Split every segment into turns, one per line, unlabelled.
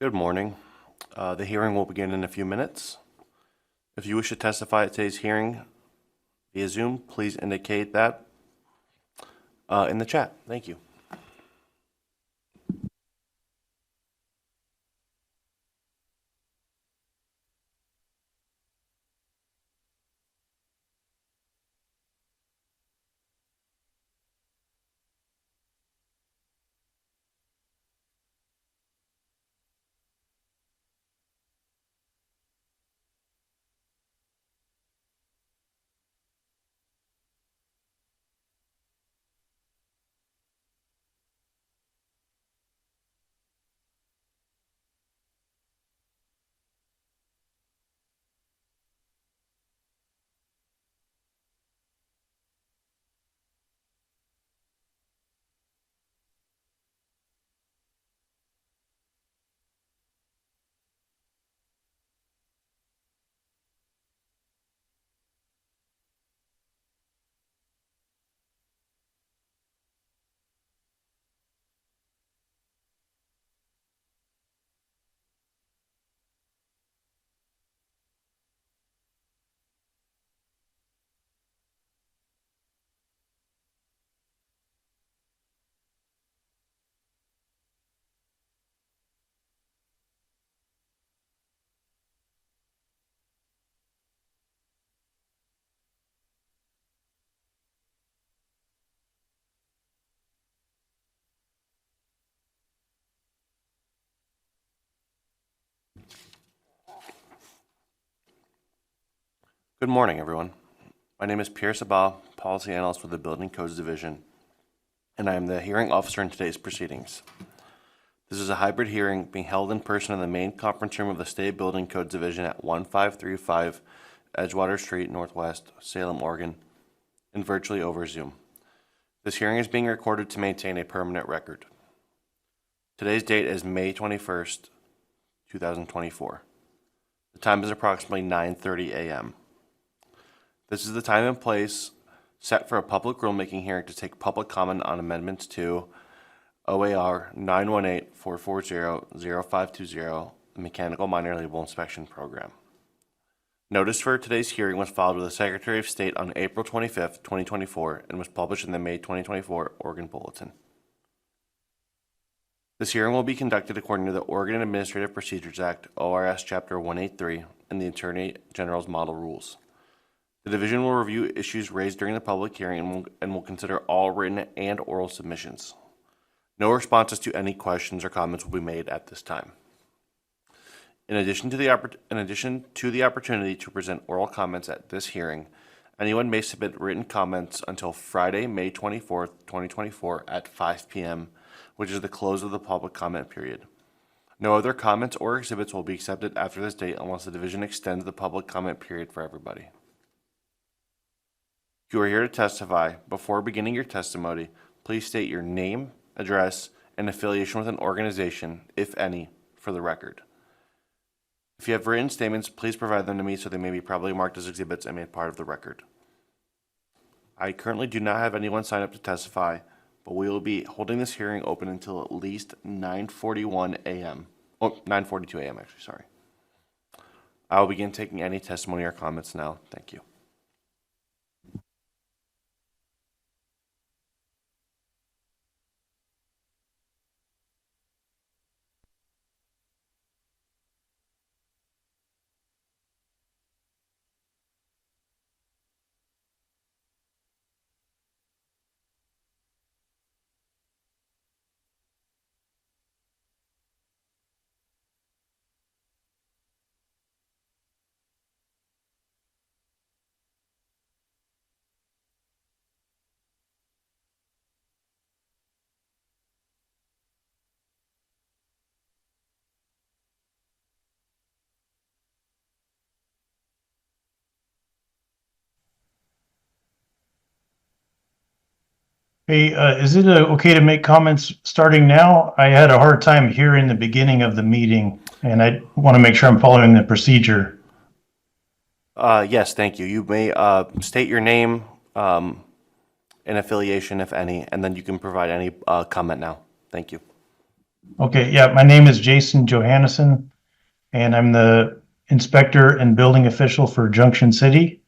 Good morning. The hearing will begin in a few minutes. If you wish to testify at today's hearing via Zoom, please indicate that in the chat. Thank you. Good morning, everyone. My name is Pierce Abba, Policy Analyst with the Building Codes Division, and I am the hearing officer in today's proceedings. This is a hybrid hearing being held in person in the main conference room of the State Building Codes Division at 1535 Edgewater Street, Northwest, Salem, Oregon, and virtually over Zoom. This hearing is being recorded to maintain a permanent record. Today's date is May 21st, 2024. The time is approximately 9:30 a.m. This is the time and place set for a public rulemaking hearing to take public comment on amendments to OAR 918-440-0520, the Mechanical Minor Label Inspection Program. Notice for today's hearing was filed with the Secretary of State on April 25th, 2024, and was published in the May 2024 Oregon Bulletin. This hearing will be conducted according to the Oregon Administrative Procedures Act, ORS Chapter 183, and the Attorney General's Model Rules. The division will review issues raised during the public hearing and will consider all written and oral submissions. No responses to any questions or comments will be made at this time. In addition to the opportunity to present oral comments at this hearing, anyone may submit written comments until Friday, May 24th, 2024 at 5 p.m., which is the close of the public comment period. No other comments or exhibits will be accepted after this date unless the division extends the public comment period for everybody. If you are here to testify, before beginning your testimony, please state your name, address, and affiliation with an organization, if any, for the record. If you have written statements, please provide them to me so they may be properly marked as exhibits and made part of the record. I currently do not have anyone sign up to testify, but we will be holding this hearing open until at least 9:41 a.m. Oh, 9:42 a.m. actually, sorry. I will begin taking any testimony or comments now. Thank you.
Hey, is it okay to make comments starting now? I had a hard time hearing the beginning of the meeting, and I want to make sure I'm following the procedure.
Yes, thank you. You may state your name and affiliation, if any, and then you can provide any comment now. Thank you.
Okay, yeah, my name is Jason Johannesson, and I'm the inspector and building official for Junction City.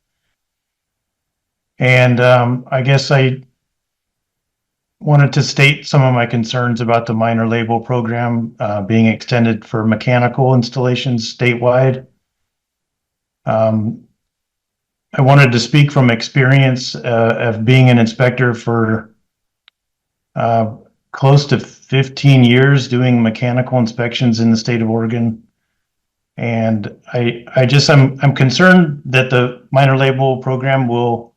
And I guess I wanted to state some of my concerns about the minor label program being extended for mechanical installations statewide. Um, I wanted to speak from experience of being an inspector for uh, close to 15 years doing mechanical inspections in the state of Oregon. And I'm concerned that the minor label program will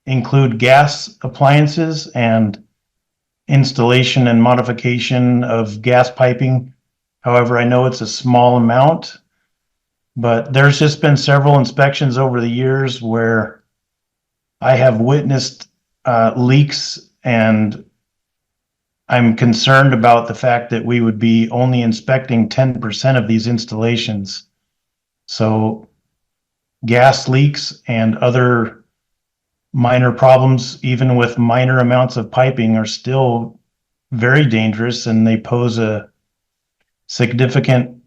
include gas appliances and installation and modification of gas piping. However, I know it's a small amount, but there's just been several inspections over the years where I have witnessed leaks, and I'm concerned about the fact that we would be only inspecting 10% of these installations. So gas leaks and other minor problems, even with minor amounts of piping, are still very dangerous, and they pose a significant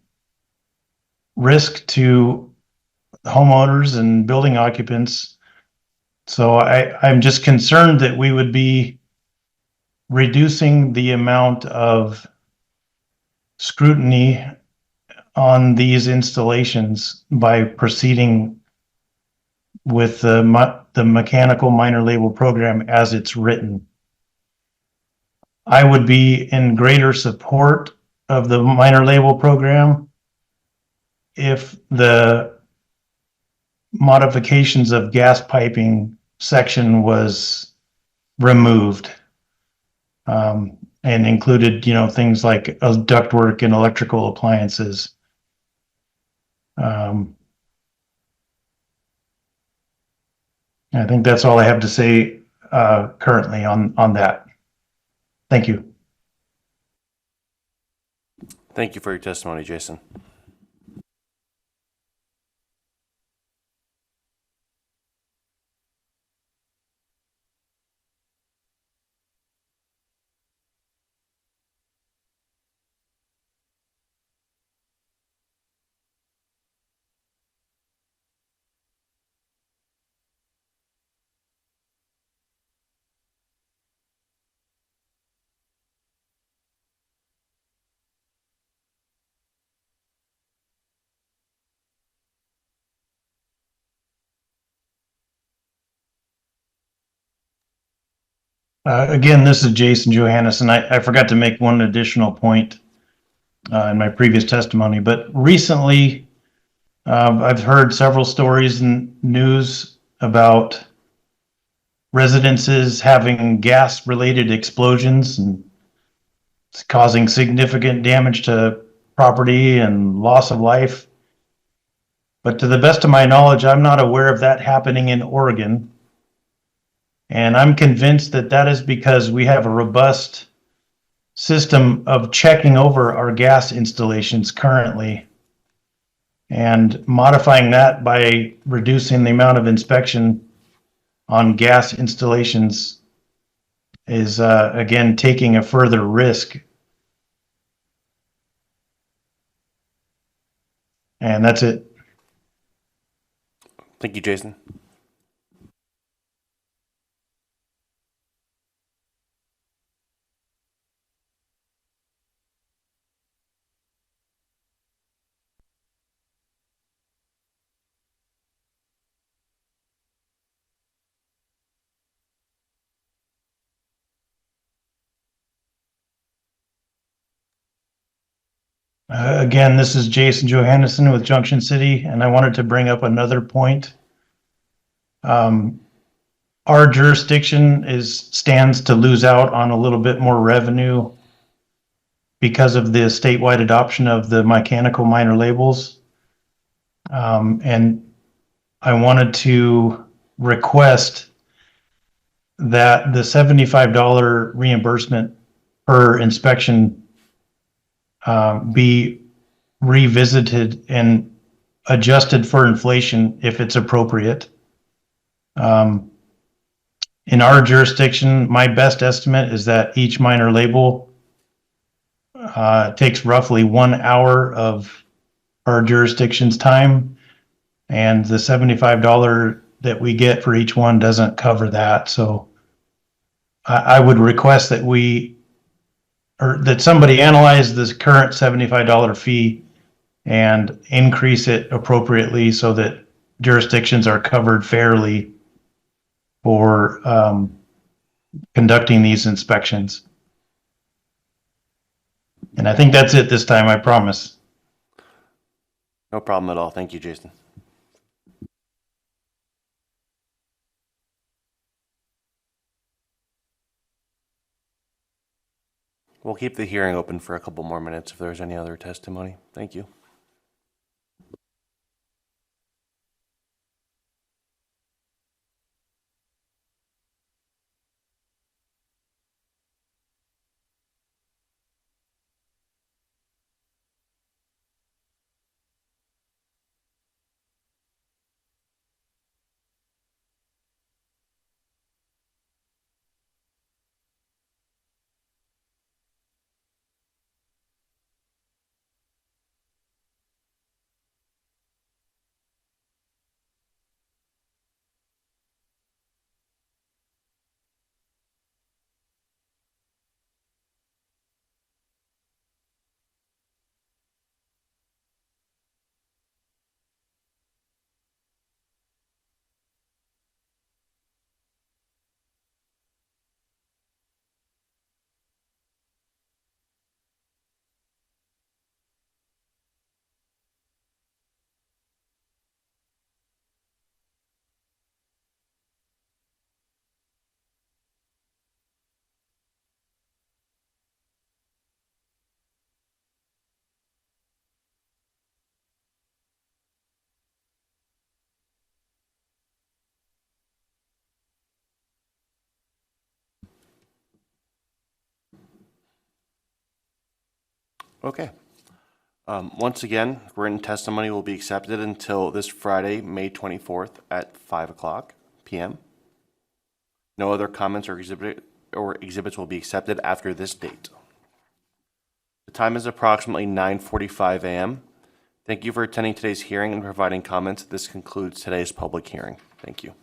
risk to homeowners and building occupants. So I'm just concerned that we would be reducing the amount of scrutiny on these installations by proceeding with the mechanical minor label program as it's written. I would be in greater support of the minor label program if the modifications of gas piping section was removed, and included, things like ductwork and electrical appliances. I think that's all I have to say currently on that. Thank you.
Thank you for your testimony, Jason.
Again, this is Jason Johannesson. I forgot to make one additional point in my previous testimony, but recently I've heard several stories in news about residences having gas-related explosions and it's causing significant damage to property and loss of life. But to the best of my knowledge, I'm not aware of that happening in Oregon. And I'm convinced that that is because we have a robust system of checking over our gas installations currently and modifying that by reducing the amount of inspection on gas installations is, again, taking a further risk. And that's it.
Thank you, Jason.
Again, this is Jason Johannesson with Junction City, and I wanted to bring up another point. Our jurisdiction stands to lose out on a little bit more revenue because of the statewide adoption of the mechanical minor labels. And I wanted to request that the $75 reimbursement per inspection be revisited and adjusted for inflation if it's appropriate. In our jurisdiction, my best estimate is that each minor label takes roughly 1 hour of our jurisdiction's time, and the $75 that we get for each one doesn't cover that. So I would request that that somebody analyze this current $75 fee and increase it appropriately so that jurisdictions are covered fairly for conducting these inspections. And I think that's it this time, I promise.
No problem at all. Thank you, Jason. We'll keep the hearing open for a couple more minutes if there's any other testimony. Thank you. Okay. Once again, written testimony will be accepted until this Friday, May 24th at 5 o'clock p.m. No other comments or exhibits will be accepted after this date. The time is approximately 9:45 a.m. Thank you for attending today's hearing and providing comments. This concludes today's public hearing. Thank you.